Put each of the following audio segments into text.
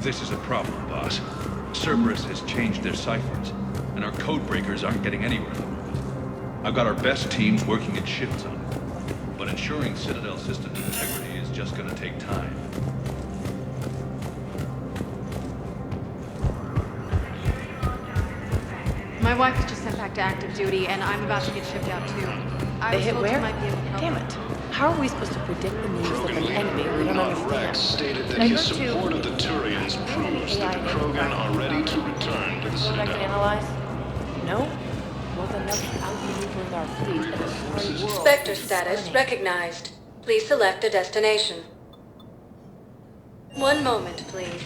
This is a problem, boss. Cerberus has changed their ciphers, and our code breakers aren't getting anywhere. I've got our best teams working in shifts on it, but ensuring Citadel system integrity is just gonna take time. My wife was just sent back to active duty, and I'm about to get shipped out too. They hit where? Damn it. How are we supposed to predict the moves of an enemy we don't understand? Stated that his support of the Turians proves that the Krogan are ready to return to the What I can Citadel. analyze? No? Well, then let's outmaneuver our fleet in a story world. Spectre status recognized. Please select a destination. One moment, please.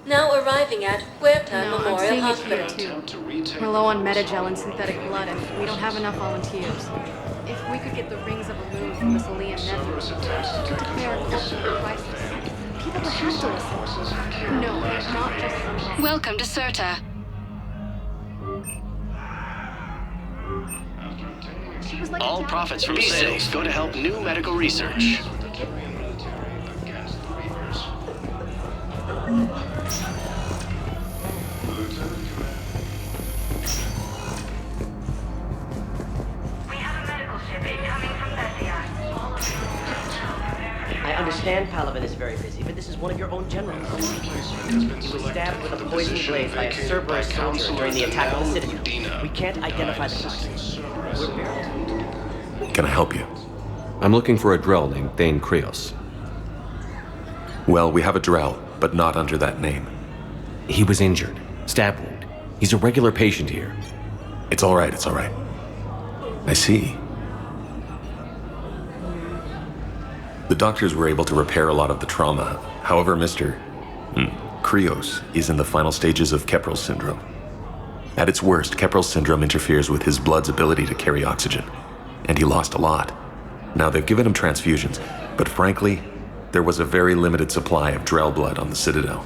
Now arriving at Huerta No, I'm Memorial seeing it Hospital. here too. We're low on metagel and synthetic blood, and we don't have enough volunteers. If we could get the rings of Illusion from this Alian nephew to declare a cultural crisis, people would have to listen. No, it's not just some... Welcome to Serta. She was like All profits from sales go to help new medical research. I understand Palaven is very busy, but this is one of your own generals. He was stabbed with a poison blade by a Cerberus soldier during the attack on the Citadel. We can't identify the target. We're very... Can I help you? I'm looking for a Drell named Thane Krios. Well, we have a Drell, but not under that name. He was injured. Stab wound. He's a regular patient here. It's all right, it's all right. I see. The doctors were able to repair a lot of the trauma. However, Mr. Krios is in the final stages of Keprel's syndrome. At its worst, Keprel's syndrome interferes with his blood's ability to carry oxygen, and he lost a lot. Now, they've given him transfusions, but frankly, there was a very limited supply of Drell blood on the Citadel.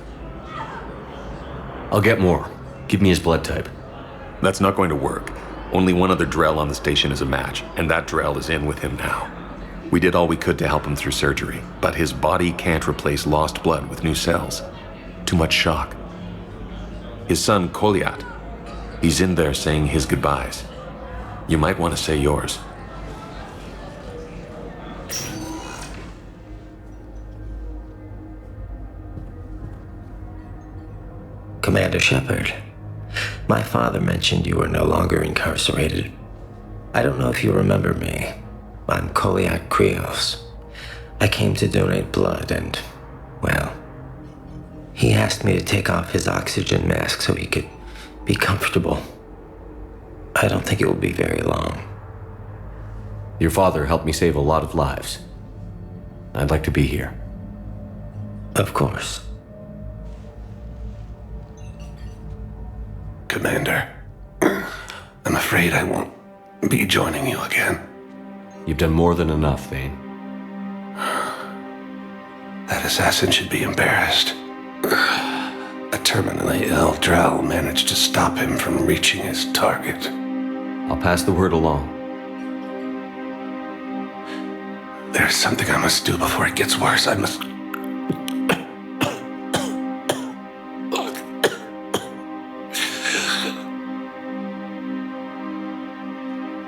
I'll get more. Give me his blood type. That's not going to work. Only one other Drell on the station is a match, and that Drell is in with him now. We did all we could to help him through surgery, but his body can't replace lost blood with new cells. Too much shock. His son, Koliat, he's in there saying his goodbyes. You might want to say yours. Commander Shepard, my father mentioned you were no longer incarcerated. I don't know if you remember me. I'm Koliak Krios. I came to donate blood and, well, he asked me to take off his oxygen mask so he could be comfortable. I don't think it will be very long. Your father helped me save a lot of lives. I'd like to be here. Of course. Commander, I'm afraid I won't be joining you again. You've done more than enough, Thane. That assassin should be embarrassed. A terminally ill Drell managed to stop him from reaching his target. I'll pass the word along. There's something I must do before it gets worse. I must...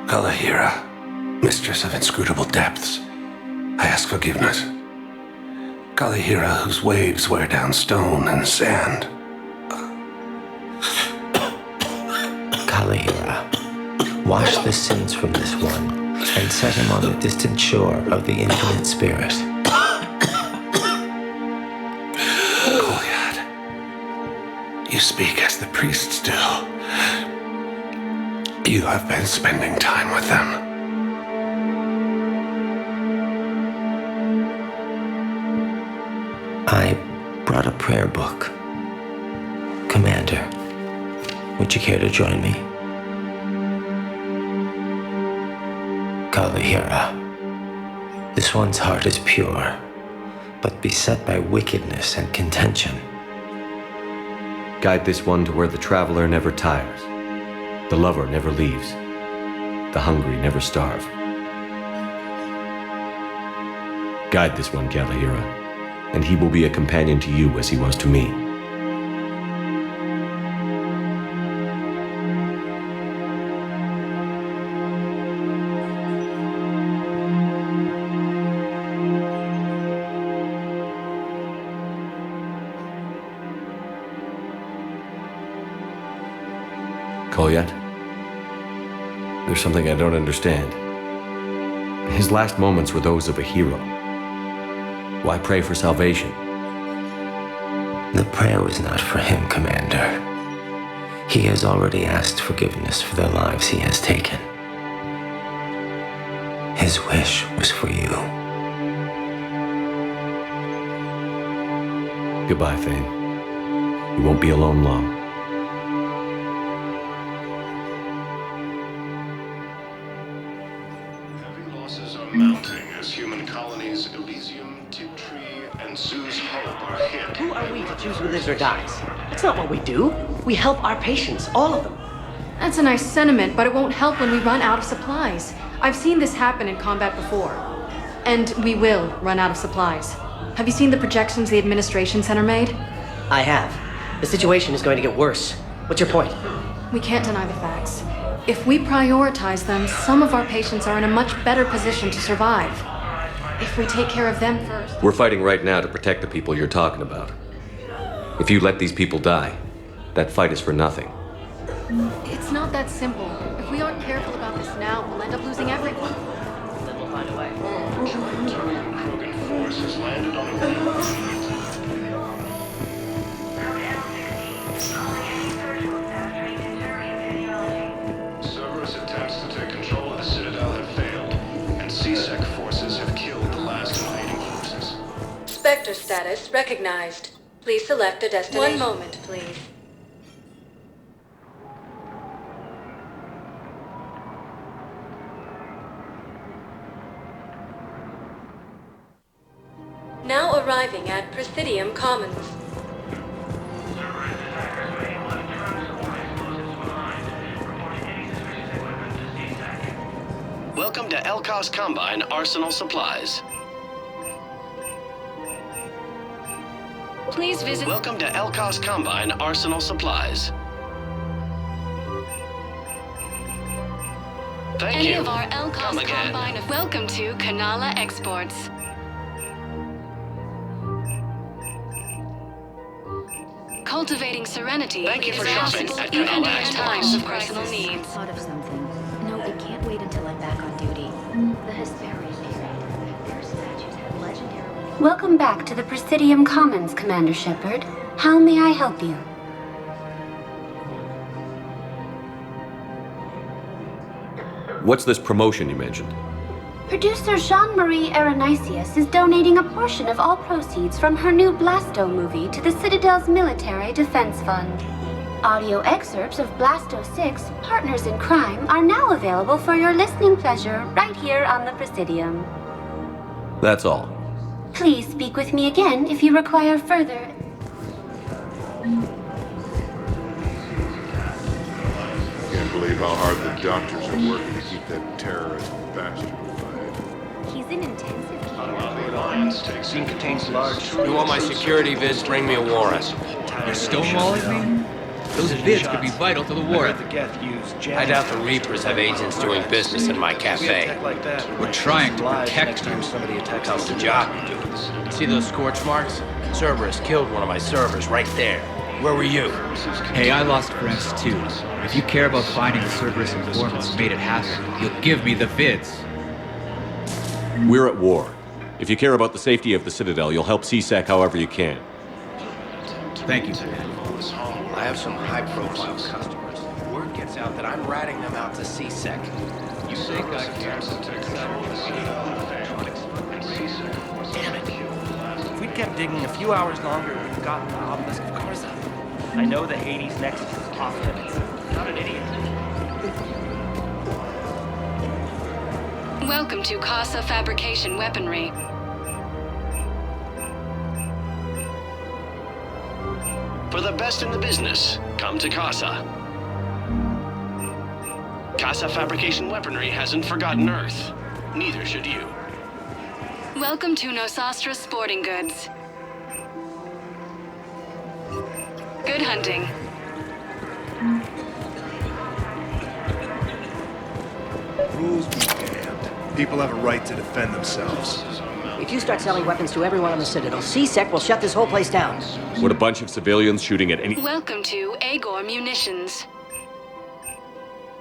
Kalahira, mistress of inscrutable depths, I ask forgiveness. Kalahira, whose waves wear down stone and sand. Kalahira, wash the sins from this one and set him on the distant shore of the infinite spirit. Goliath, you speak as the priests do. You have been spending time with them. I brought a prayer book. Commander, would you care to join me? Kalahira, this one's heart is pure, but beset by wickedness and contention. Guide this one to where the traveler never tires. The lover never leaves. the hungry never starve. Guide this one, Kalahira, and he will be a companion to you as he was to me. Kolyat? There's something I don't understand. His last moments were those of a hero. Why pray for salvation? The prayer was not for him, Commander. He has already asked forgiveness for the lives he has taken. His wish was for you. Goodbye, Thane. You won't be alone long. Mounting as human colonies Elysium, Tiptree, and Zeus Hope are hit. Who are we to choose who lives or dies? That's not what we do. We help our patients, all of them. That's a nice sentiment, but it won't help when we run out of supplies. I've seen this happen in combat before. And we will run out of supplies. Have you seen the projections the administration center made? I have. The situation is going to get worse. What's your point? We can't deny the facts. If we prioritize them, some of our patients are in a much better position to survive. If we take care of them first... We're fighting right now to protect the people you're talking about. If you let these people die, that fight is for nothing. It's not that simple. If we aren't careful about this now, we'll end up losing everyone. Then we'll find a way. Turian Krogan force has landed on a Cerberus attempts to take control of the Citadel have failed, and C-Sec forces have killed the last invading forces. Spectre status recognized. Please select a destination. 1 moment, please. Now arriving at Presidium Commons. Welcome to Elkos Combine Arsenal Supplies. Please visit... Welcome to Elkos Combine Arsenal Supplies. Thank Any you. of our Elkos Come again. Combine... Welcome to Kanala Exports. Cultivating serenity Thank you is for shopping possible at even Kanala during Exports. times of personal needs. Thought of something. No, it can't wait until I'm back on duty. The Hesperian period. Their statues have legendarily... Welcome back to the Presidium Commons, Commander Shepard. How may I help you? What's this promotion you mentioned? Producer Jean-Marie Aronisius is donating a portion of all proceeds from her new Blasto movie to the Citadel's Military Defense Fund. Audio excerpts of Blasto 6, Partners in Crime, are now available for your listening pleasure right here on the Presidium. That's all. Please speak with me again if you require further... Can't believe how hard the doctors are working to keep that terrorist bastard alive. He's in intensive care. The Alliance takes Scene contains large... You want my security vids, bring me a warrant. You're stonewalling me? Those vids could be vital to the war effort. I doubt the Reapers have agents doing business in my cafe. We're trying to protect you. How's the job you do? See those scorch marks? Cerberus killed one of my servers right there. Where were you? Hey, I lost friends too. If you care about finding the Cerberus informants who made it happen, you'll give me the vids. We're at war. If you care about the safety of the Citadel, you'll help C-Sec however you can. Thank you, man. I have some high-profile customers. Word gets out that I'm ratting them out to C-Sec. You think I care? Damn it. If we'd kept digging a few hours longer, we'd have gotten the obelisk of Karza. I know the Hades Nexus is off limits. Not an idiot. Welcome to Casa Fabrication Weaponry. For the best in the business, come to Casa. Casa fabrication weaponry hasn't forgotten Earth. Neither should you. Welcome to Nosastra Sporting Goods. Good hunting. Rules be damned. People have a right to defend themselves. If you start selling weapons to everyone on the Citadel, C-Sec will shut this whole place down. What a bunch of civilians shooting at any... Welcome to Agor Munitions.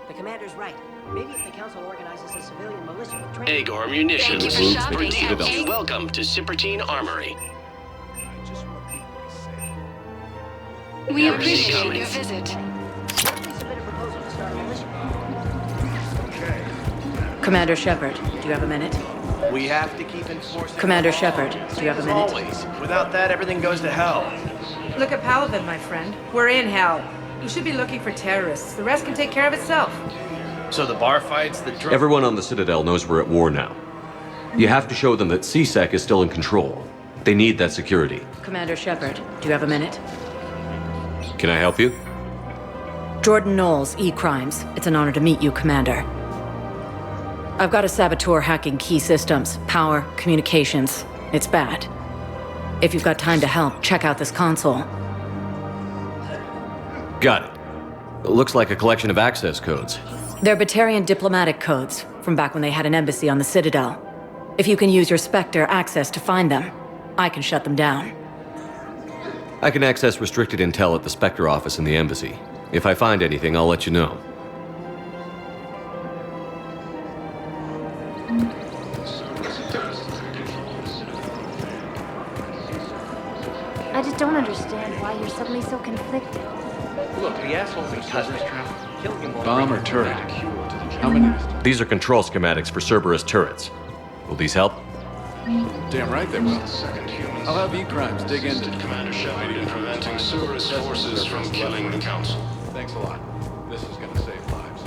The commander's right. Maybe if the council organizes a civilian militia with training... Agor Munitions. Thank you for shopping at Citadel. Welcome to Cypertine Armory. We appreciate your visit. Commander Shepard, do you have a minute? We have to keep enforcing... Commander Shepard, do you have a minute? Always. Without that, everything goes to hell. Look at Paladin, my friend. We're in hell. You should be looking for terrorists. The rest can take care of itself. So the bar fights, the drug... Everyone on the Citadel knows we're at war now. You have to show them that C-Sec is still in control. They need that security. Commander Shepard, do you have a minute? Can I help you? Jordan Knowles, E-Crimes. It's an honor to meet you, Commander. I've got a saboteur hacking key systems, power, communications. It's bad. If you've got time to help, check out this console. Got it. It looks like a collection of access codes. They're Batarian diplomatic codes, from back when they had an embassy on the Citadel. If you can use your Spectre access to find them, I can shut them down. I can access restricted intel at the Spectre office in the embassy. If I find anything, I'll let you know. I just don't understand why you're suddenly so conflicted. Look, the assholes in Custer's trap. Killing him Bomb or turret? How many? These are control schematics for Cerberus turrets. Will these help? Damn right they will. I'll have E-Crimes dig into Commander Shepard in preventing Cerberus forces from killing the Council. Thanks a lot. This is gonna save lives.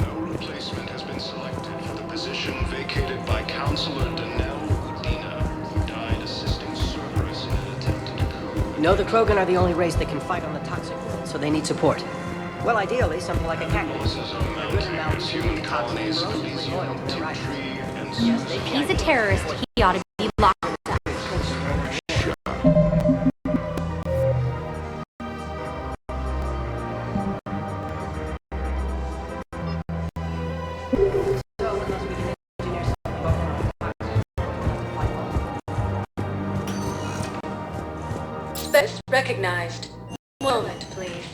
No replacement has been selected for the position vacated by Counselor Danelle Udina, who died assisting Cerberus in an attempted coup. No, the Krogan are the only race that can fight on the toxic world, so they need support. Well, ideally, something like a cactus. Human colonies of these young tea tree and If he's a terrorist, he ought to be locked up. Space recognized. Moment, please.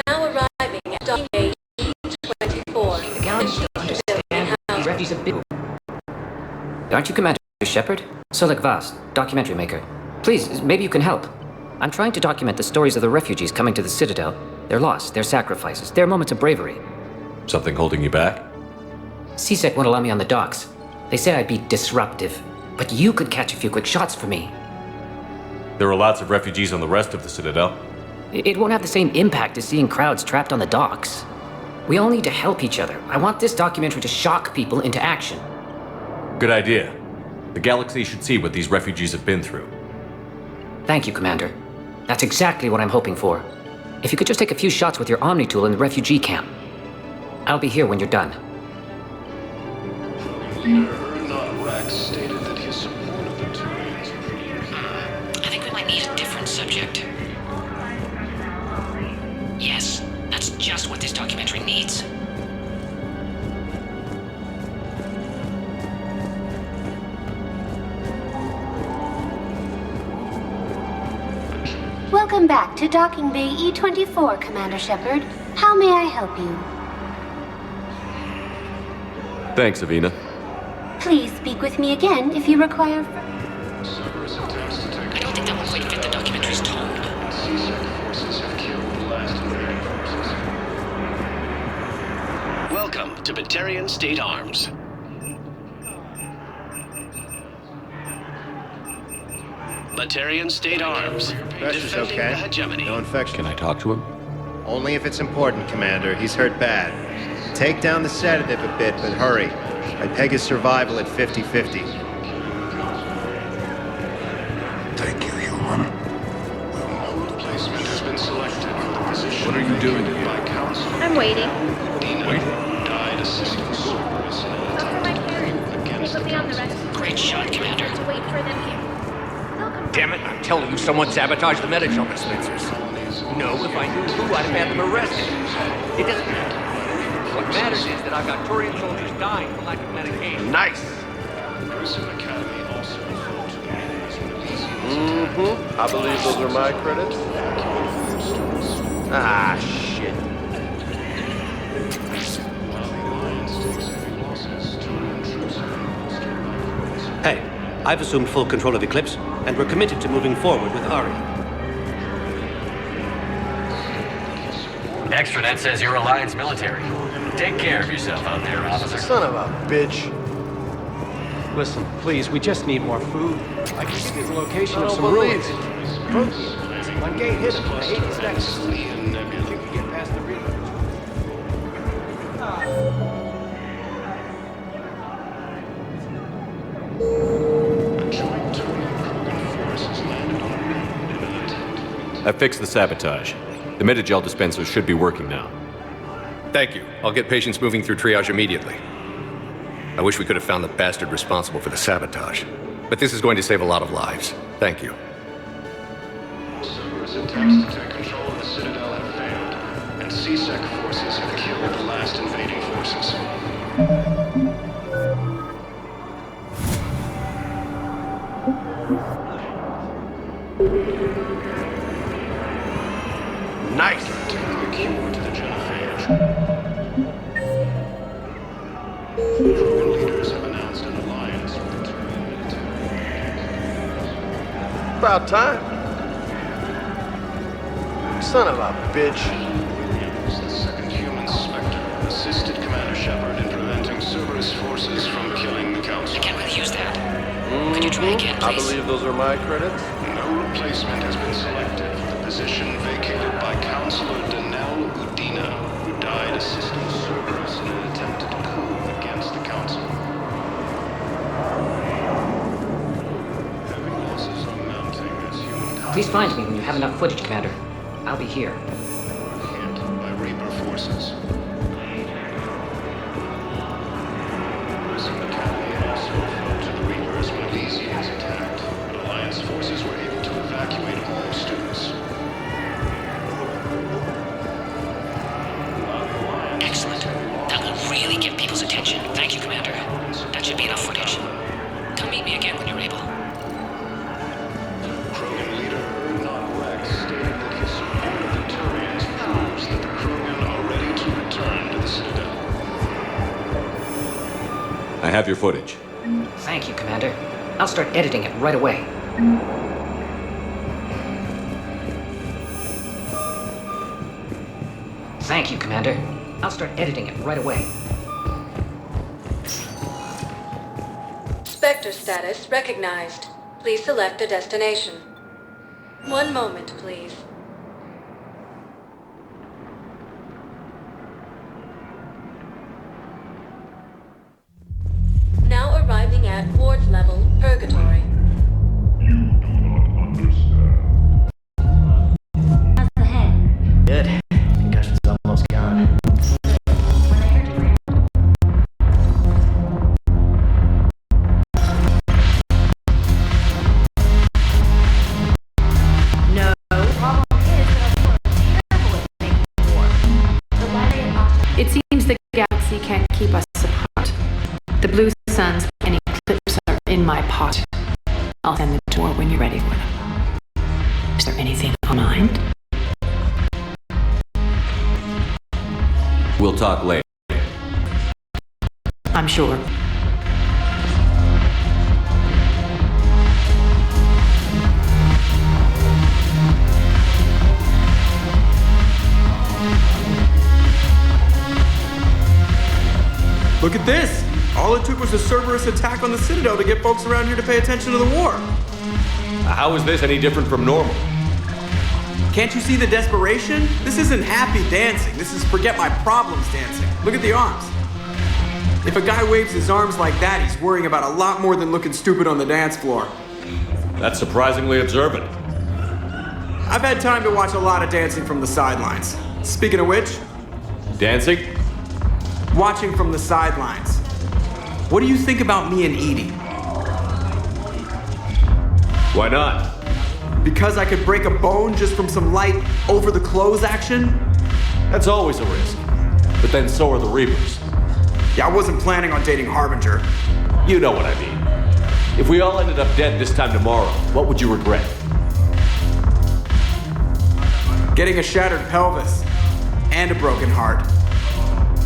Now arriving at docking bay E-24. Aren't you Commander Shepard? Solik Vast, documentary maker. Please, maybe you can help. I'm trying to document the stories of the refugees coming to the Citadel. Their loss, their sacrifices, their moments of bravery. Something holding you back? C-Sec won't allow me on the docks. They say I'd be disruptive. But you could catch a few quick shots for me. There are lots of refugees on the rest of the Citadel. It won't have the same impact as seeing crowds trapped on the docks. We all need to help each other. I want this documentary to shock people into action. Good idea. The galaxy should see what these refugees have been through. Thank you, Commander. That's exactly what I'm hoping for. If you could just take a few shots with your Omni tool in the refugee camp. I'll be here when you're done. Rex stated that his support of the Turians... I think we might need a different subject. Yes, that's just what this documentary needs. Welcome back to Docking Bay E-24, Commander Shepard. How may I help you? Thanks, Avina. Please speak with me again if you require... I don't think that will quite fit the documentary's tone. forces have killed the last remaining forces. Welcome to Batarian State Arms. Batarian State Arms. Pressure's Defending okay. the hegemony. No infection. Can I talk to him? Only if it's important, Commander. He's hurt bad. Take down the sedative a bit, but hurry. I peg his survival at 50-50. waiting. Died assisting Cerberus in an Look for my parents. against They put me on the rescue. Great shot, Commander. To wait for them here. Damn it, I'm telling you, someone sabotaged the Metagel dispensers. No, if I knew who, I'd have had them arrested. It doesn't matter. What matters is that I've got Turian soldiers dying for lack of medication. Nice! Academy also referred to the I believe those are my credits. Ah, shit. Hey, I've assumed full control of Eclipse, and we're committed to moving forward with Ari. Extranet says you're Alliance military. Take care of yourself out there, officer. Son of a bitch. Listen, please, we just need more food. I can give you the location I of don't some believe ruins. Protein. One gate hidden. The Hades nexus. You can get past the river. I fixed the sabotage. The Metagel dispensers should be working now. Thank you. I'll get patients moving through triage immediately. I wish we could have found the bastard responsible for the sabotage. But this is going to save a lot of lives. Thank you. Cerberus attempts to take control of the Citadel have failed, and CSEC forces have killed the last invading forces. Nice! The cure to the genophage. Krogan leaders have announced an alliance with the Turian military. About time. Son of a bitch. Williams, the second human Spectre, assisted Commander Shepard in preventing Cerberus forces from killing the Council. I can't really use that. Could you try again, please? I believe those are my credits. No replacement has been selected for the position vacated by Councilor Danelle Udina, who died assisting Cerberus in an attempted coup against the Council. Heavy losses are mounting as humankind Please find me when you have enough footage, Commander. I'll be here. hit by Reaper forces. Some Academy also fell to the Reapers when Elysians attacked, but Alliance forces were able to evacuate all students. Excellent. That will really get people's attention. Thank you, Commander. That should be enough footage. Come meet me again when you're able. Krogan leader Ernot Rex stated that his support of the Turians proves that the Krogan are ready to return to the Citadel. I have your footage. Thank you, Commander. I'll start editing it right away. Thank you, Commander. I'll start editing it right away. Spectre status recognized. Please select a destination. One moment, please. Now arriving at Ward's level, Purgatory. Good. Concussion's almost gone. No. Problem is that I'm terrible at making war. It seems the galaxy can't keep us apart. The blue suns and eclipse are in my pot. I'll send the tour when you're ready for them. Is there anything on mind? We'll talk later. I'm sure. Look at this! All it took was a Cerberus attack on the Citadel to get folks around here to pay attention to the war. How is this any different from normal? Can't you see the desperation? This isn't happy dancing. This is forget my problems dancing. Look at the arms. If a guy waves his arms like that, he's worrying about a lot more than looking stupid on the dance floor. That's surprisingly observant. I've had time to watch a lot of dancing from the sidelines. Speaking of which, Dancing? Watching from the sidelines. What do you think about me and Edie? Why not? Because I could break a bone just from some light over-the-clothes action? That's always a risk. But then so are the Reapers. Yeah, I wasn't planning on dating Harbinger. You know what I mean. If we all ended up dead this time tomorrow, what would you regret? Getting a shattered pelvis. And a broken heart.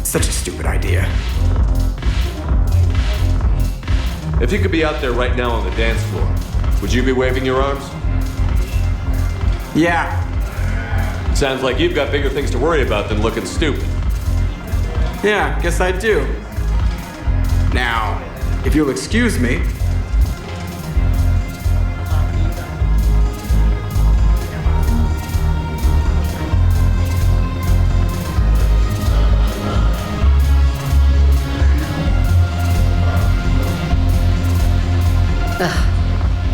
Such a stupid idea. If you could be out there right now on the dance floor, would you be waving your arms? Yeah. Sounds like you've got bigger things to worry about than looking stupid. Yeah, guess I do. Now, if you'll excuse me.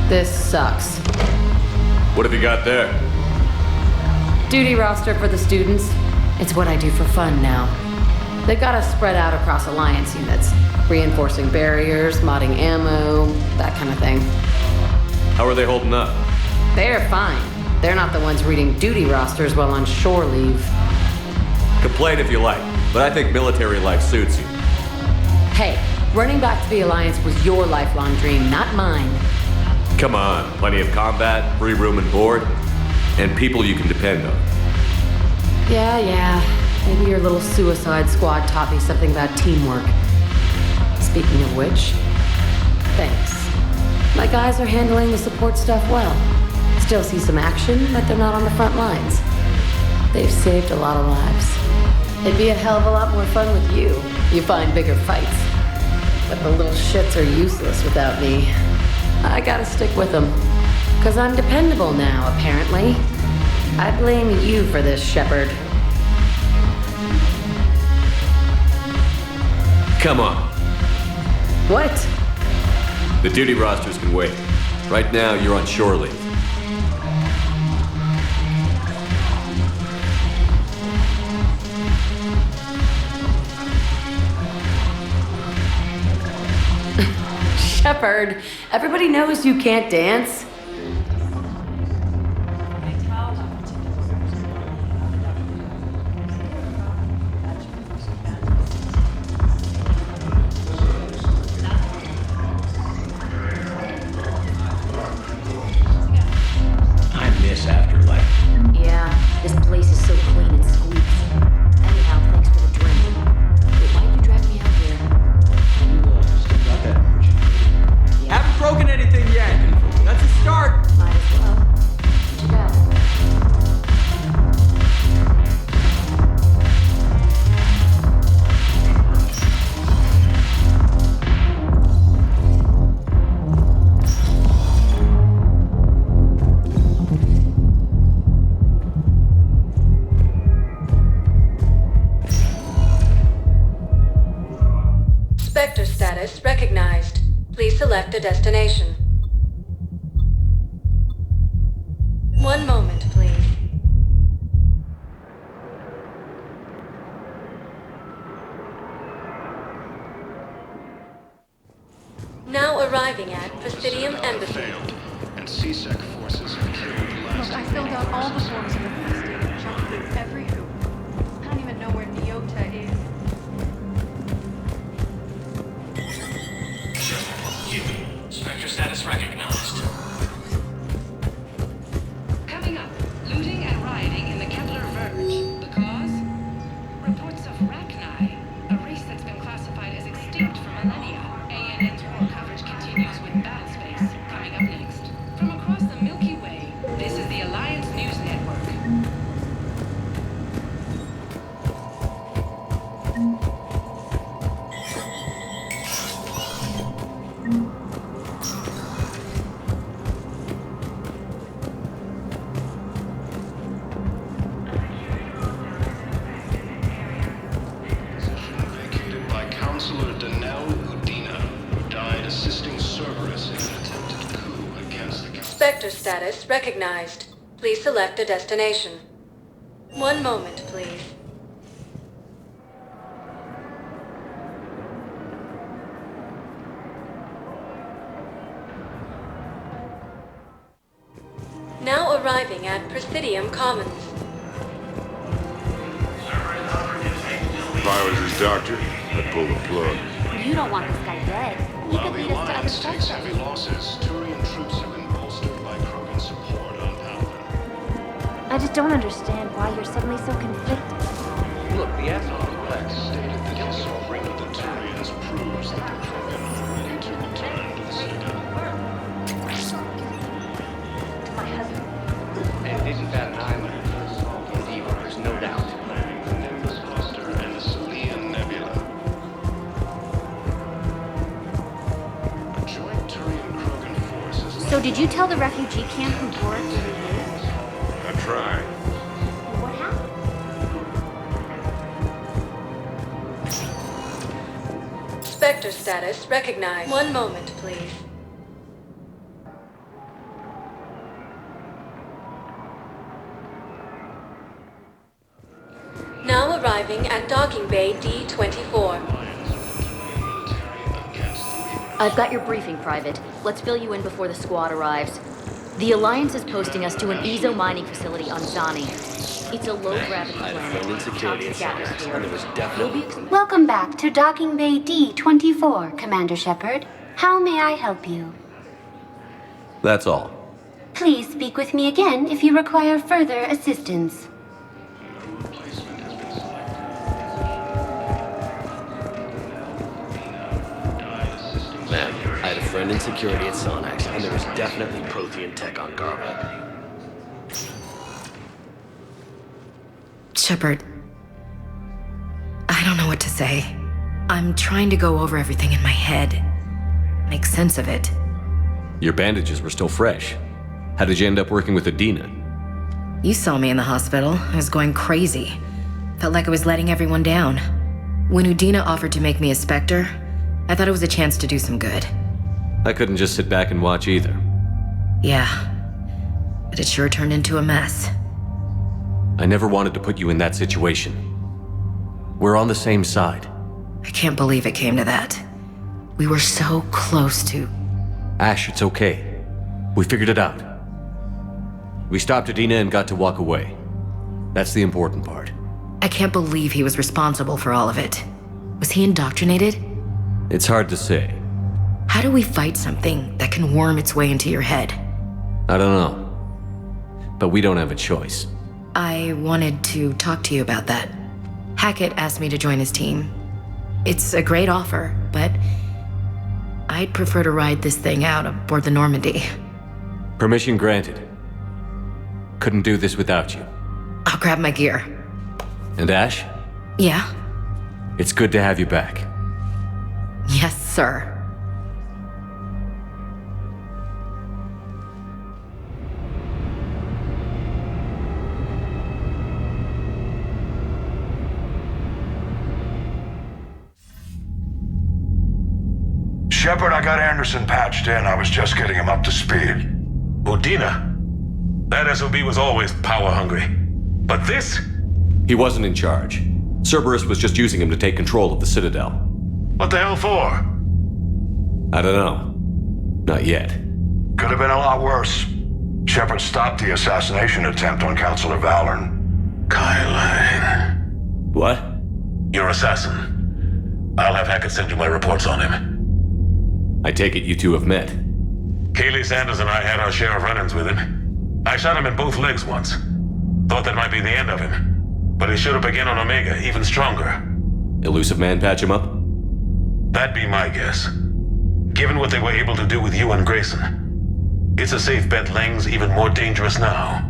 This sucks. What have you got there? Duty roster for the students. It's what I do for fun now. They've got us spread out across Alliance units, reinforcing barriers, modding ammo, that kind of thing. How are they holding up? They're fine. They're not the ones reading duty rosters while on shore leave. Complain if you like, but I think military life suits you. Hey, running back to the Alliance was your lifelong dream, not mine. Come on, plenty of combat, free room and board, and people you can depend on. Yeah. Maybe your little suicide squad taught me something about teamwork. Speaking of which, thanks. My guys are handling the support stuff well. Still see some action, but they're not on the front lines. They've saved a lot of lives. It'd be a hell of a lot more fun with you. You find bigger fights. But the little shits are useless without me. I gotta stick with them. 'Cause I'm dependable now, apparently. I blame you for this, Shepard. Come on. What? The duty rosters can wait. Right now, you're on shore leave. Shepard, everybody knows you can't dance. I miss Afterlife. Yeah, this place is so clean and squeaky. Anyhow, thanks for the drink. Wait, why'd you drag me out here? Got that. Haven't broken anything yet. That's a start. Might as well. What you got? Spectre status recognized. Please select a destination. One moment, please. Now arriving at Presidium Embassy. Failed, and CSEC forces have killed the last. Look, I filled out all the forms in the Presidium, jumped through every hoop. I don't even know where Nyota is. Spectre status recognized. Coming up, looting and rioting in the Kepler Verge. The cause? Reports of Rachni, a race that's been classified as extinct for millennia. ANN's war coverage continues with Battlespace coming up next. From across the Milky Way, this is the Alliance News Network. Vacated by Counselor Danelle Udina, who died assisting Cerberus in an attempted coup against the Spectre status recognized. Please select a destination. One moment, please. Now arriving at Presidium Commons. If I was his doctor, I'd pull the plug. You don't want this guy dead. He While could the lead us to other Alliance takes suspects. heavy losses, Turian troops have been bolstered by Krogan support on Paragon. I just don't understand why you're suddenly so conflicted. Look, the asshole Rex stated that his surrender to the Turians proves that the Krogan are ready to return to the Citadel. My husband. And didn't bat an eye when it first saw him. He's evil, there's no doubt. The Nimbus Cluster and the Selian Nebula. A joint Turian-Krogan force is So did you tell the refugee camp who bore it where he lives? I tried. What happened? Spectre status recognized. One moment, please. Now arriving at Docking Bay D-24. I've got your briefing, Private. Let's fill you in before the squad arrives. The Alliance is posting us to an EZO mining facility on Thane. It's a low-gravity planet. Toxic atmosphere. Welcome back to Docking Bay D-24, Commander Shepard. How may I help you? That's all. Please speak with me again if you require further assistance. Ma'am, I had a friend in security at Sonax, and there was definitely Prothean tech on Garva. Shepard, I don't know what to say. I'm trying to go over everything in my head, make sense of it. Your bandages were still fresh. How did you end up working with Adina? You saw me in the hospital. I was going crazy. Felt like I was letting everyone down. When Udina offered to make me a Spectre, I thought it was a chance to do some good. I couldn't just sit back and watch either. Yeah, but it sure turned into a mess. I never wanted to put you in that situation. We're on the same side. I can't believe it came to that. We were so close to... Ash, it's okay. We figured it out. We stopped Adina and got to walk away. That's the important part. I can't believe he was responsible for all of it. Was he indoctrinated? It's hard to say. How do we fight something that can worm its way into your head? I don't know. But we don't have a choice. I wanted to talk to you about that. Hackett asked me to join his team. It's a great offer, but I'd prefer to ride this thing out aboard the Normandy. Permission granted. Couldn't do this without you. I'll grab my gear. And Ash? Yeah? It's good to have you back. Yes, sir. Shepard, I got Anderson patched in. I was just getting him up to speed. Udina? That SOB was always power-hungry. But this? He wasn't in charge. Cerberus was just using him to take control of the Citadel. What the hell for? I don't know. Not yet. Could have been a lot worse. Shepard stopped the assassination attempt on Councilor Valorn. Kyle. What? Your assassin. I'll have Hackett send you my reports on him. I take it you two have met. Kaylee Sanders and I had our share of run-ins with him. I shot him in both legs once. Thought that might be the end of him. But he should have begun on Omega, even stronger. Elusive Man patch him up? That'd be my guess. Given what they were able to do with you and Grayson. It's a safe bet Lang's even more dangerous now.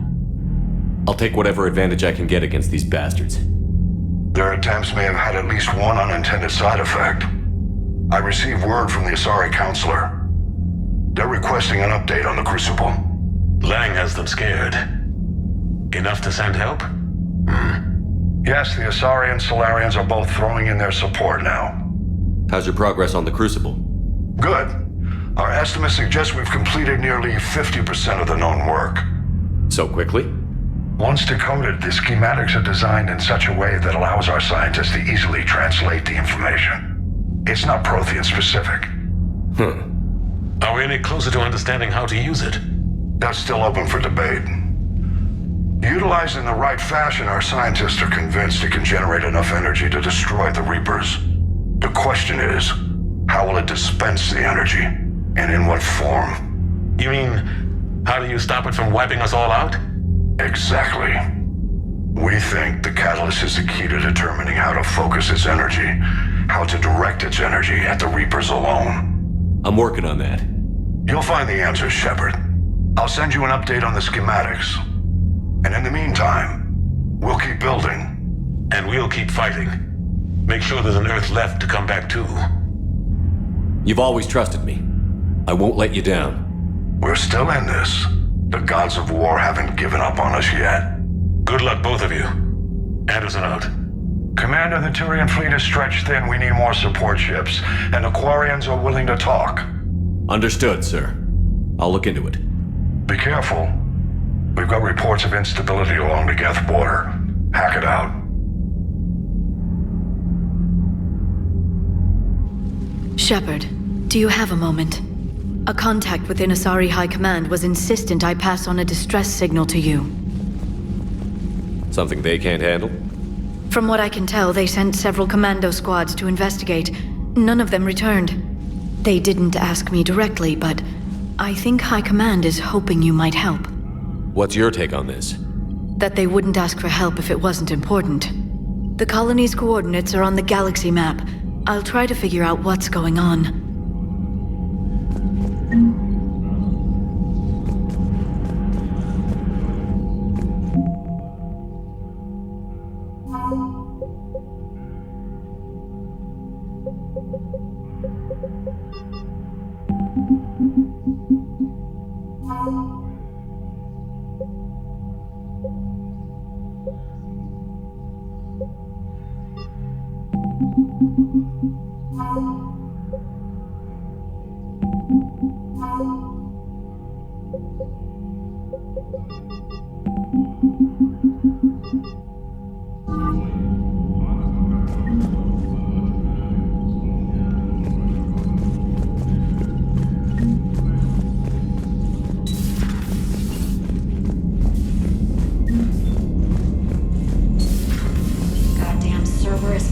I'll take whatever advantage I can get against these bastards. Their attempts may have had at least one unintended side effect. I received word from the Asari Counselor. They're requesting an update on the Crucible. Lang has them scared. Enough to send help? Yes, the Asari and Solarians are both throwing in their support now. How's your progress on the Crucible? Good. Our estimates suggest we've completed nearly 50% of the known work. So quickly? Once decoded, the schematics are designed in such a way that allows our scientists to easily translate the information. It's not Prothean specific. Are we any closer to understanding how to use it? That's still open for debate. Utilized in the right fashion, our scientists are convinced it can generate enough energy to destroy the Reapers. The question is, how will it dispense the energy? And in what form? You mean, how do you stop it from wiping us all out? Exactly. We think the catalyst is the key to determining how to focus its energy, how to direct its energy at the Reapers alone. I'm working on that. You'll find the answers, Shepard. I'll send you an update on the schematics. And in the meantime, we'll keep building. And we'll keep fighting. Make sure there's an Earth left to come back to. You've always trusted me. I won't let you down. We're still in this. The gods of war haven't given up on us yet. Good luck, both of you. Anderson out. Commander, the Turian fleet is stretched thin. We need more support ships. And the Quarians are willing to talk. Understood, sir. I'll look into it. Be careful. We've got reports of instability along the Geth border. Hack it out. Shepard, do you have a moment? A contact within Asari High Command was insistent I pass on a distress signal to you. Something they can't handle? From what I can tell, they sent several commando squads to investigate. None of them returned. They didn't ask me directly, but I think High Command is hoping you might help. What's your take on this? That they wouldn't ask for help if it wasn't important. The colony's coordinates are on the galaxy map. I'll try to figure out what's going on.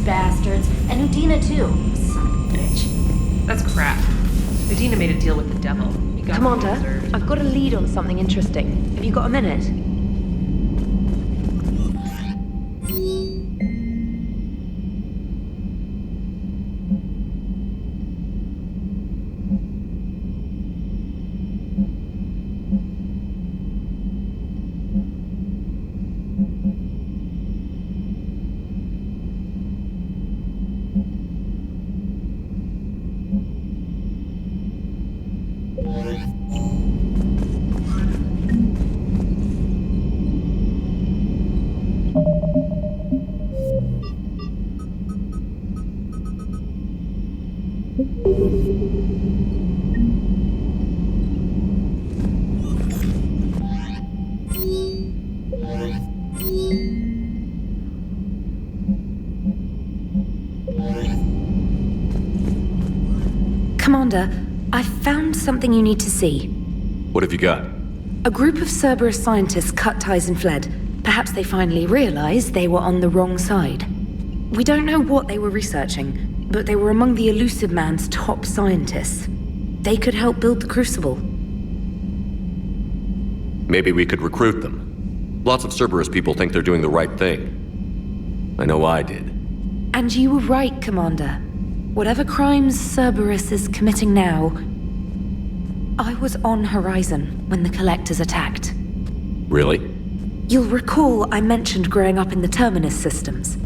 Bastards. And Udina too. Son of a bitch. That's crap. Udina made a deal with the devil. Commander, I've got a lead on something interesting. Have you got a minute? Commander, I found something you need to see. What have you got? A group of Cerberus scientists cut ties and fled. Perhaps they finally realized they were on the wrong side. We don't know what they were researching, but they were among the Elusive Man's top scientists. They could help build the Crucible. Maybe we could recruit them. Lots of Cerberus people think they're doing the right thing. I know I did. And you were right, Commander. Whatever crimes Cerberus is committing now, I was on Horizon when the Collectors attacked. Really? You'll recall I mentioned growing up in the Terminus systems.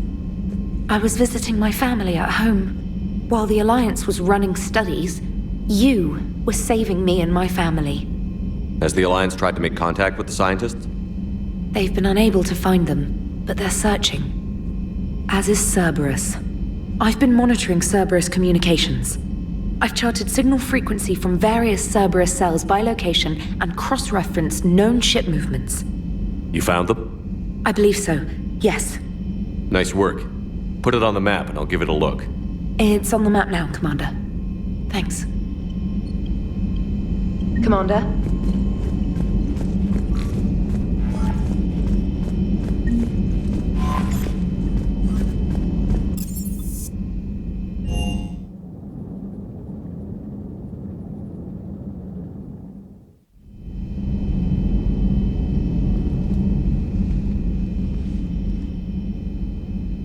I was visiting my family at home. While the Alliance was running studies, you were saving me and my family. Has the Alliance tried to make contact with the scientists? They've been unable to find them, but they're searching. As is Cerberus. I've been monitoring Cerberus communications. I've charted signal frequency from various Cerberus cells by location and cross-referenced known ship movements. You found them? I believe so, yes. Nice work. Put it on the map and I'll give it a look. It's on the map now, Commander. Thanks. Commander?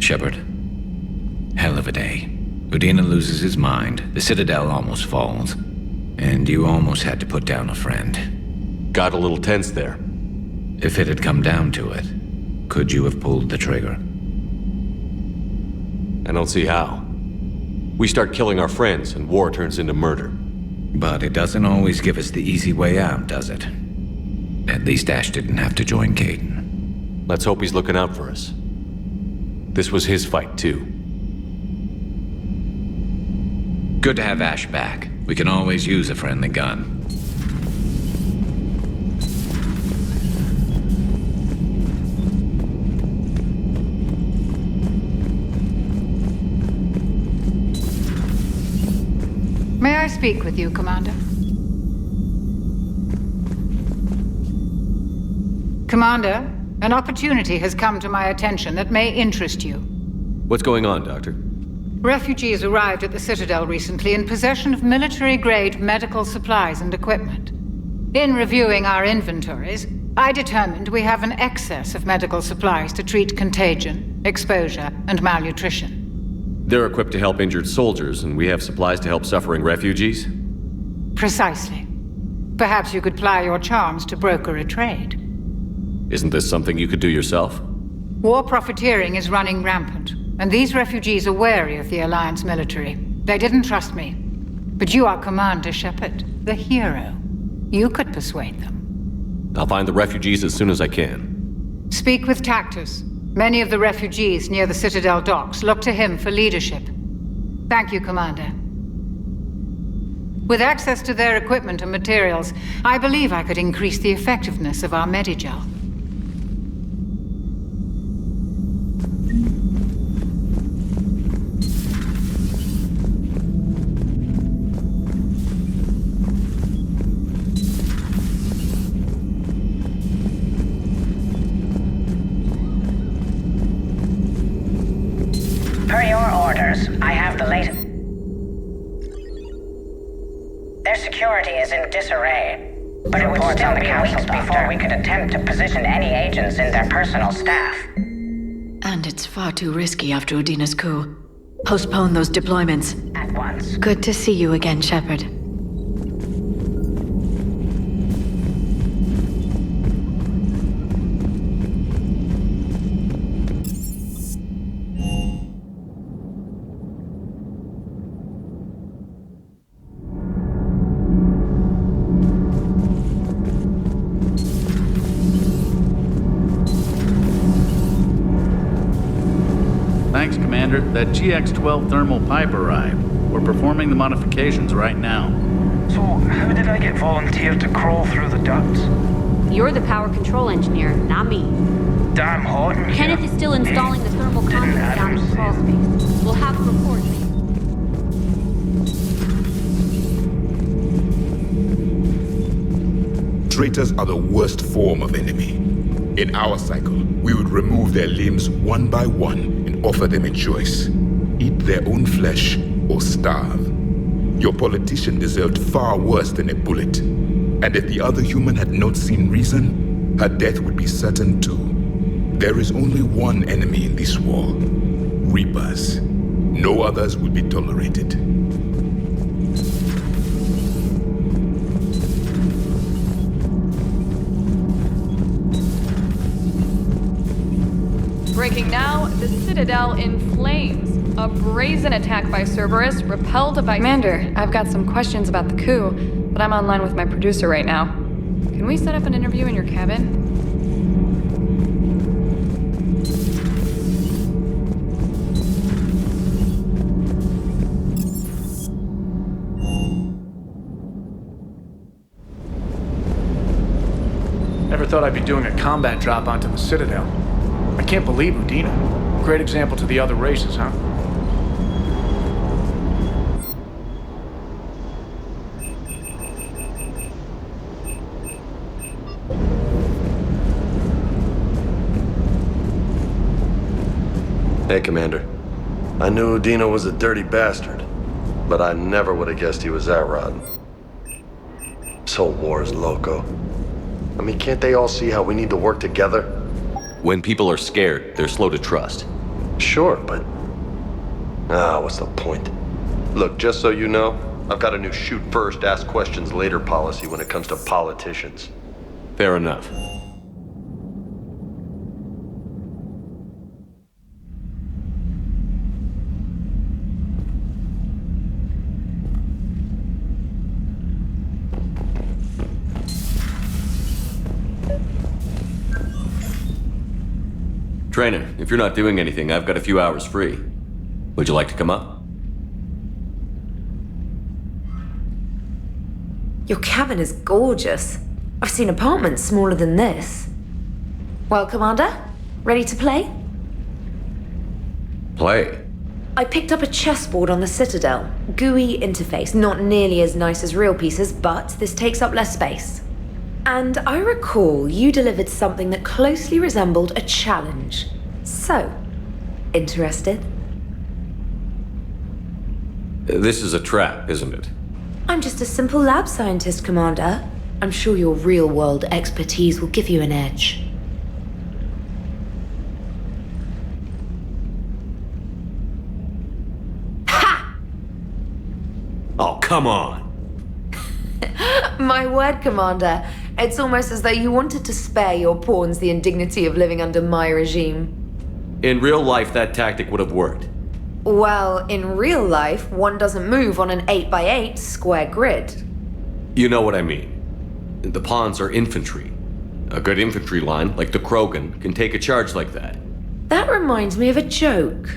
Shepard, hell of a day. Udina loses his mind, the Citadel almost falls, and you almost had to put down a friend. Got a little tense there. If it had come down to it, could you have pulled the trigger? I don't see how. We start killing our friends, and war turns into murder. But it doesn't always give us the easy way out, does it? At least Ash didn't have to join Caden. Let's hope he's looking out for us. This was his fight, too. Good to have Ash back. We can always use a friendly gun. May I speak with you, Commander? Commander, an opportunity has come to my attention that may interest you. What's going on, Doctor? Refugees arrived at the Citadel recently in possession of military-grade medical supplies and equipment. In reviewing our inventories, I determined we have an excess of medical supplies to treat contagion, exposure, and malnutrition. They're equipped to help injured soldiers, and we have supplies to help suffering refugees? Precisely. Perhaps you could ply your charms to broker a trade. Isn't this something you could do yourself? War profiteering is running rampant, and these refugees are wary of the Alliance military. They didn't trust me. But you are Commander Shepard, the hero. You could persuade them. I'll find the refugees as soon as I can. Speak with Tactus. Many of the refugees near the Citadel docks look to him for leadership. Thank you, Commander. With access to their equipment and materials, I believe I could increase the effectiveness of our Medigel. Per your orders, I have the latest. Their security is in disarray, but it would still be weeks before we could attempt to position any agents in their personal staff. And it's far too risky after Udina's coup. Postpone those deployments. At once. Good to see you again, Shepard. Thanks, Commander. That GX-12 thermal pipe arrived. We're performing the modifications right now. So, how did I get volunteered to crawl through the ducts? You're the power control engineer, not me. Damn hot in here. Kenneth is still installing the thermal conduits down in the crawl space. We'll have a report. Traitors are the worst form of enemy. In our cycle, we would remove their limbs one by one and offer them a choice. Eat their own flesh or starve. Your politician deserved far worse than a bullet. And if the other human had not seen reason, her death would be certain too. There is only one enemy in this war. Reapers. No others will be tolerated. Breaking now, the Citadel in flames. A brazen attack by Cerberus, repelled by... Commander, I've got some questions about the coup, but I'm online with my producer right now. Can we set up an interview in your cabin? Never thought I'd be doing a combat drop onto the Citadel. I can't believe Udina. Great example to the other races, huh? Hey, Commander. I knew Udina was a dirty bastard, but I never would have guessed he was that rotten. This whole war is loco. I mean, can't they all see how we need to work together? When people are scared, they're slow to trust. Sure, but... what's the point? Look, just so you know, I've got a new shoot first, ask questions later policy when it comes to politicians. Fair enough. Trainer, if you're not doing anything, I've got a few hours free. Would you like to come up? Your cabin is gorgeous. I've seen apartments smaller than this. Well, Commander, ready to play? Play? I picked up a chessboard on the Citadel. GUI interface, not nearly as nice as real pieces, but this takes up less space. And I recall you delivered something that closely resembled a challenge. So, interested? This is a trap, isn't it? I'm just a simple lab scientist, Commander. I'm sure your real-world expertise will give you an edge. Ha! Oh, come on! My word, Commander. It's almost as though you wanted to spare your pawns the indignity of living under my regime. In real life, that tactic would have worked. Well, in real life, one doesn't move on an 8x8 square grid. You know what I mean. The pawns are infantry. A good infantry line, like the Krogan, can take a charge like that. That reminds me of a joke.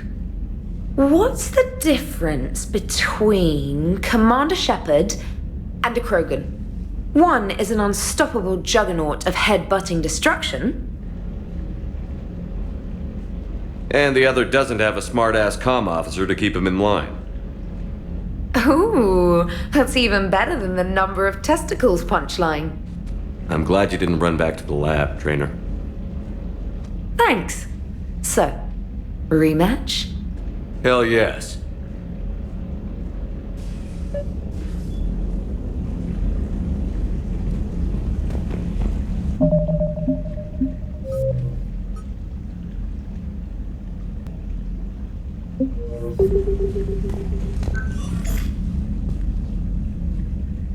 What's the difference between Commander Shepard and a Krogan? One is an unstoppable juggernaut of head-butting destruction. And the other doesn't have a smart-ass comm officer to keep him in line. Ooh, that's even better than the number of testicles punchline. I'm glad you didn't run back to the lab, Trainer. Thanks. So, rematch? Hell yes.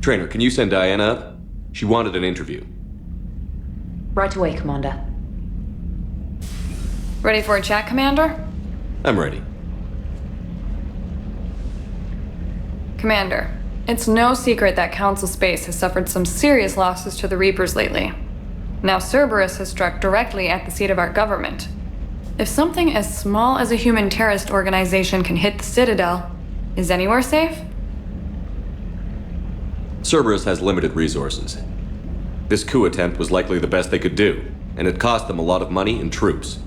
Trainer, can you send Diana up? She wanted an interview. Right away, Commander. Ready for a chat, Commander? I'm ready. Commander, it's no secret that Council Space has suffered some serious losses to the Reapers lately. Now Cerberus has struck directly at the seat of our government. If something as small as a human terrorist organization can hit the Citadel, is anywhere safe? Cerberus has limited resources. This coup attempt was likely the best they could do, and it cost them a lot of money and troops.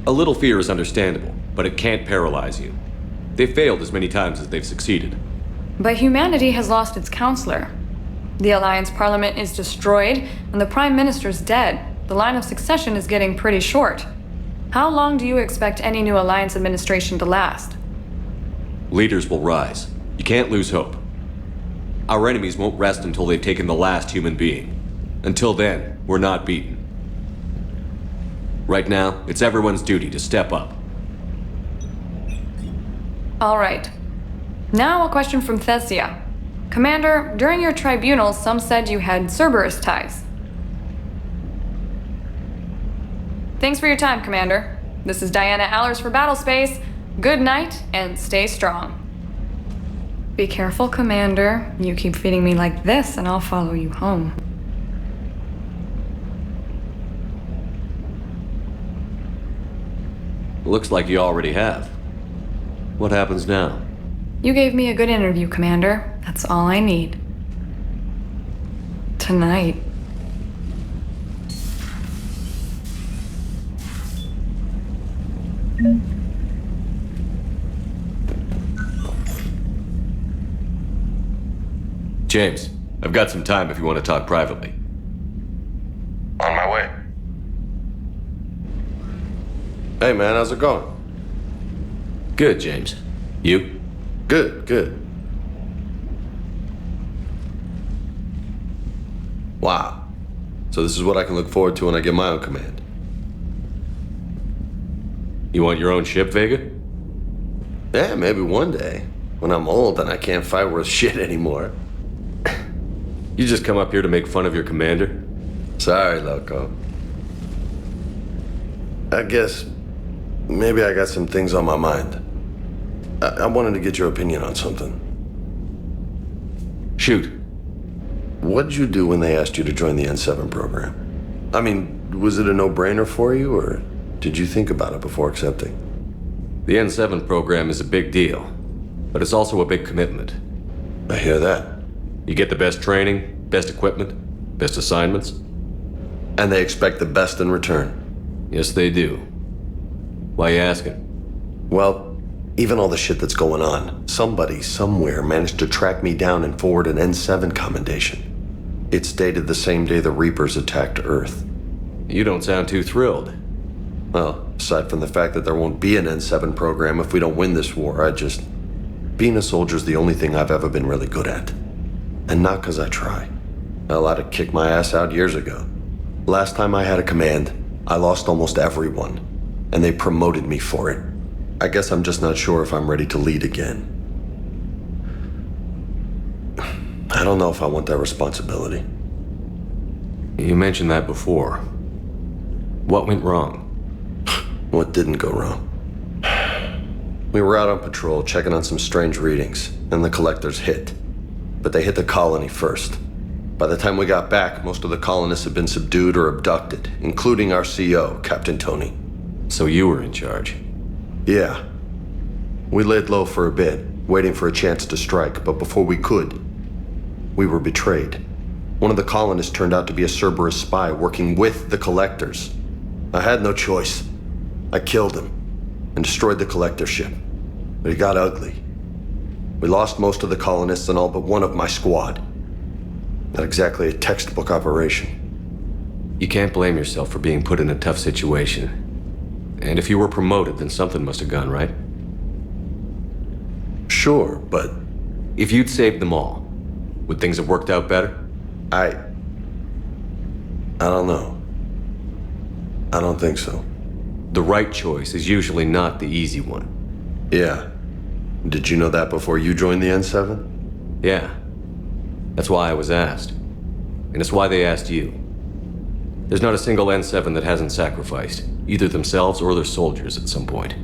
A little fear is understandable, but it can't paralyze you. They've failed as many times as they've succeeded. But humanity has lost its counselor. The Alliance Parliament is destroyed, and the Prime Minister's dead. The line of succession is getting pretty short. How long do you expect any new Alliance administration to last? Leaders will rise. You can't lose hope. Our enemies won't rest until they've taken the last human being. Until then, we're not beaten. Right now, it's everyone's duty to step up. All right. Now a question from Thesia. Commander, during your tribunal, some said you had Cerberus ties. Thanks for your time, Commander. This is Diana Allers for Battlespace. Good night, and stay strong. Be careful, Commander. You keep feeding me like this, and I'll follow you home. Looks like you already have. What happens now? You gave me a good interview, Commander. That's all I need. Tonight. James, I've got some time if you want to talk privately. On my way. Hey man, how's it going? Good, James. You? Good, good. Wow. So this is what I can look forward to when I get my own command. You want your own ship, Vega? Yeah, maybe one day. When I'm old and I can't fight worth shit anymore. You just come up here to make fun of your commander? Sorry, Loco. I guess maybe I got some things on my mind. I wanted to get your opinion on something. Shoot. What did you do when they asked you to join the N7 program? I mean, was it a no-brainer for you, or did you think about it before accepting? The N7 program is a big deal, but it's also a big commitment. I hear that. You get the best training, best equipment, best assignments. And they expect the best in return. Yes, they do. Why you asking? Well, even all the shit that's going on, somebody somewhere managed to track me down and forward an N7 commendation. It's dated the same day the Reapers attacked Earth. You don't sound too thrilled. Well, aside from the fact that there won't be an N7 program if we don't win this war, being a soldier's the only thing I've ever been really good at. And not because I try. Hell, I'd have kicked my ass out years ago. Last time I had a command, I lost almost everyone. And they promoted me for it. I guess I'm just not sure if I'm ready to lead again. I don't know if I want that responsibility. You mentioned that before. What went wrong? What didn't go wrong? We were out on patrol, checking on some strange readings, and the collectors hit. But they hit the colony first. By the time we got back, most of the colonists had been subdued or abducted, including our CO, Captain Tony. So you were in charge? Yeah. We laid low for a bit, waiting for a chance to strike, but before we could, we were betrayed. One of the colonists turned out to be a Cerberus spy working with the collectors. I had no choice. I killed him and destroyed the collector ship. But it got ugly. We lost most of the colonists and all but one of my squad. Not exactly a textbook operation. You can't blame yourself for being put in a tough situation. And if you were promoted, then something must have gone right. Sure, but... If you'd saved them all, would things have worked out better? I don't know. I don't think so. The right choice is usually not the easy one. Yeah. Did you know that before you joined the N7? Yeah. That's why I was asked. And it's why they asked you. There's not a single N7 that hasn't sacrificed, either themselves or their soldiers at some point.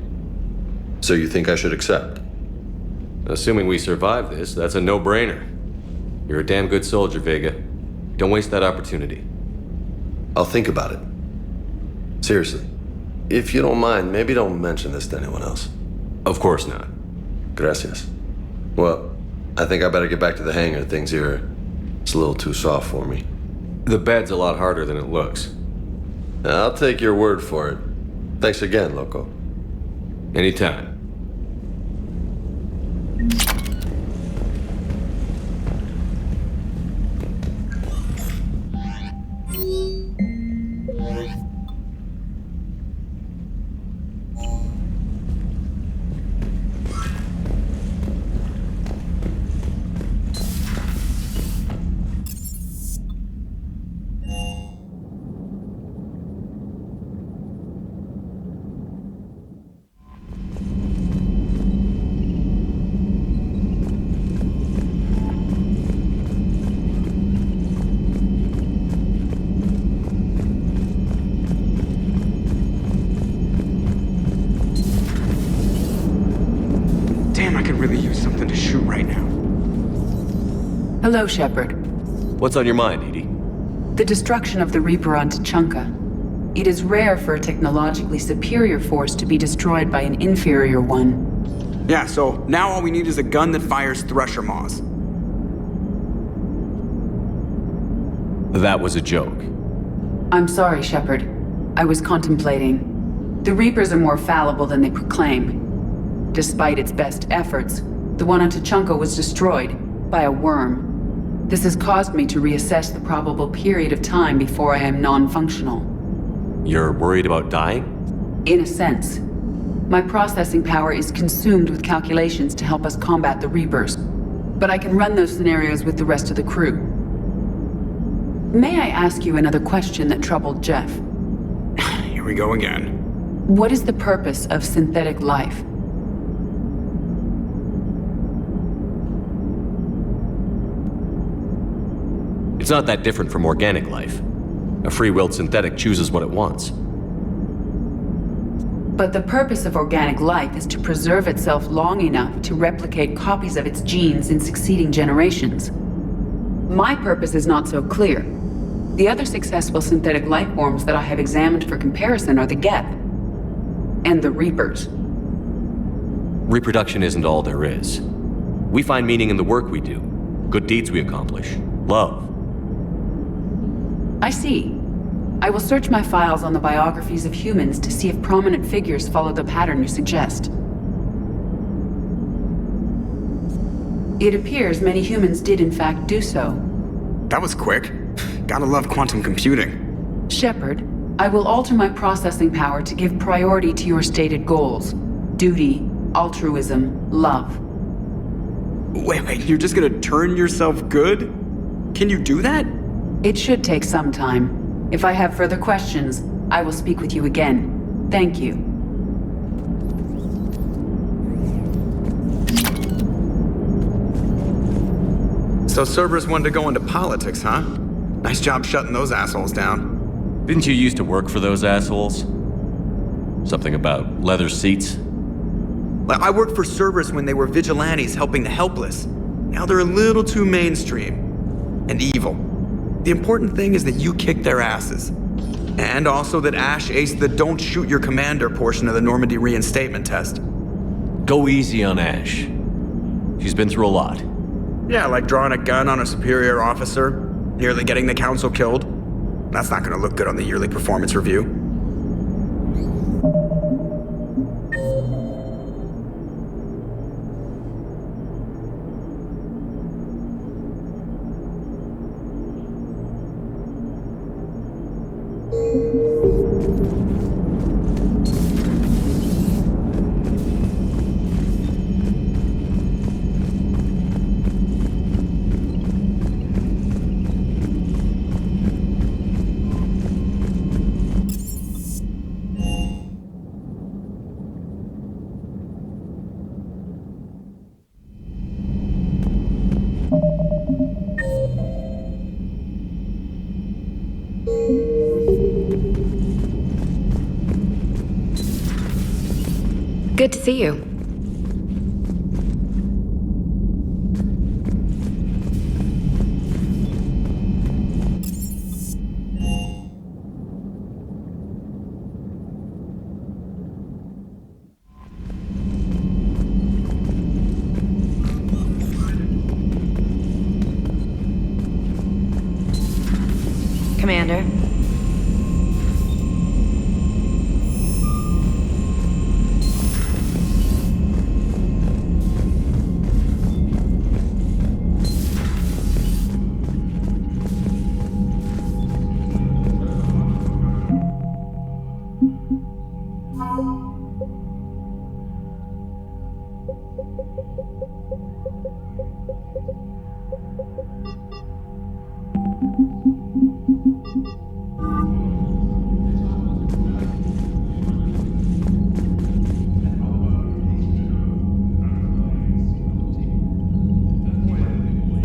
So you think I should accept? Assuming we survive this, that's a no-brainer. You're a damn good soldier, Vega. Don't waste that opportunity. I'll think about it. Seriously. If you don't mind, maybe don't mention this to anyone else. Of course not. Gracias. Well, I think I better get back to the hangar. Things here, it's a little too soft for me. The bed's a lot harder than it looks. I'll take your word for it. Thanks again, Loco. Anytime. Hello, Shepard. What's on your mind, Edie? The destruction of the Reaper on Tuchanka. It is rare for a technologically superior force to be destroyed by an inferior one. Yeah, so now all we need is a gun that fires Thresher Maws. That was a joke. I'm sorry, Shepard. I was contemplating. The Reapers are more fallible than they proclaim. Despite its best efforts, the one on Tuchanka was destroyed by a worm. This has caused me to reassess the probable period of time before I am non-functional. You're worried about dying? In a sense. My processing power is consumed with calculations to help us combat the Reapers. But I can run those scenarios with the rest of the crew. May I ask you another question that troubled Jeff? Here we go again. What is the purpose of synthetic life? It's not that different from organic life. A free-willed synthetic chooses what it wants. But the purpose of organic life is to preserve itself long enough to replicate copies of its genes in succeeding generations. My purpose is not so clear. The other successful synthetic life forms that I have examined for comparison are the Geth and the Reapers. Reproduction isn't all there is. We find meaning in the work we do, good deeds we accomplish, love. I see. I will search my files on the biographies of humans to see if prominent figures follow the pattern you suggest. It appears many humans did in fact do so. That was quick. Gotta love quantum computing. Shepard, I will alter my processing power to give priority to your stated goals. Duty, altruism, love. Wait, you're just gonna turn yourself good? Can you do that? It should take some time. If I have further questions, I will speak with you again. Thank you. So Cerberus wanted to go into politics, huh? Nice job shutting those assholes down. Didn't you used to work for those assholes? Something about leather seats? I worked for Cerberus when they were vigilantes helping the helpless. Now they're a little too mainstream. And evil. The important thing is that you kicked their asses. And also that Ash aced the don't shoot your commander portion of the Normandy reinstatement test. Go easy on Ash. She's been through a lot. Yeah, like drawing a gun on a superior officer, nearly getting the council killed. That's not gonna look good on the yearly performance review. Good to see you. Commander,